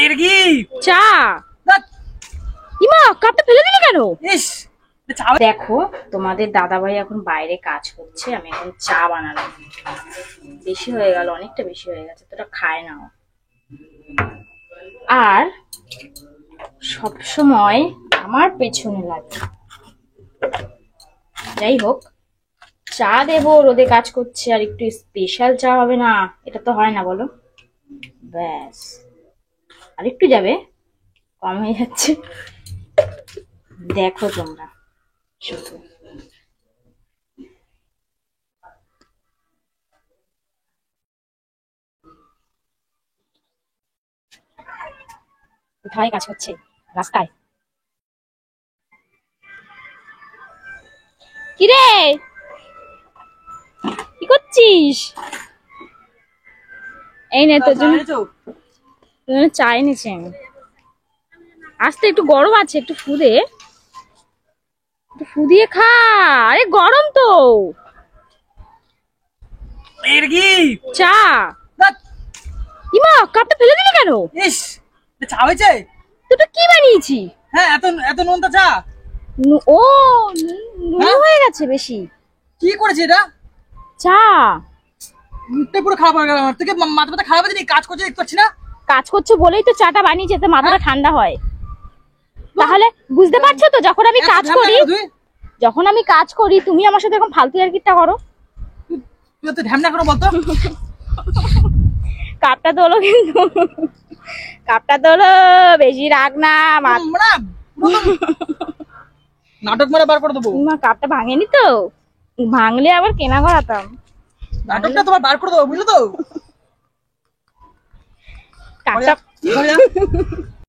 এর কি চা। ধ্যাৎ, ইমা, কাপটা ফেলে দিলে কেন? ইস চা। দেখো, তোমাদের দাদাভাই এখন বাইরে কাজ করছে, আমি এখন চা বানালাম। বেশি হয়ে গেল, অনেকটা বেশি হয়ে গেছে, তোটা খায় না ও। আর সব সময় আমার পেছনে লাগে। যাই হোক, চা দেবো, রোদে কাজ করছে, আর একটু স্পেশাল চা হবে না? এটা তো হয় না, বলো। ব্যাস, আর একটু যাবে, কম হয়ে যাচ্ছে। দেখো তোমরা শুধু। কোথায় কাজ করছে? রাস্তায়। কিরে, কি করছিস? এই নে তোর জন্য চা এনেছি আমি। আসতে একটু গরম আছে, একটু ফু দে, একটু ফু দিয়ে খা। আরে গরম তো। এর কি চা। ধ্যাৎ, ইমা, কাপটা ফেলে দিলে কেন? ইস চা হয়েছে? তোটা কি বানিয়েছি? হ্যাঁ, এত এত নোনতা চা। ও, নুন হ্যাঁ? হয়ে গেছে বেশি। কি করেছে এটা? চা। মুখটা পুরো খারাপ হয়ে গেল আমার। তোকে মাথা ব্যথা খারাপ হয়েছে? কাজ করছে দেখতে পাচ্ছি না? কাজ করছো বলেই তো চাটা বানিয়েছে, যাতে মাথাটা ঠান্ডা হয়। তাহলে বুঝতে পারছো তো, যখন আমি এত কাজ ঝামেলা করি, কেন তুই? যখন আমি কাজ করি তুমি আমার সাথে এরকম ফালতু ইয়ার্কিটা করো। তুই তো ঢ্যামনা করে বলতো। কাপটা তোলো কিন্তু, কাপটা তোলো, বেশি রাগ না। মানে পুরো নাটক মেরে বার করে দেবো। মা, কাপটা ভাঙেনি তো? ভাঙলে আবার কেনা করাতাম। নাটকটা তোমার বার করে দেবো, বুঝলো তো? কাপটা ঘরে যা, ঘরে যা।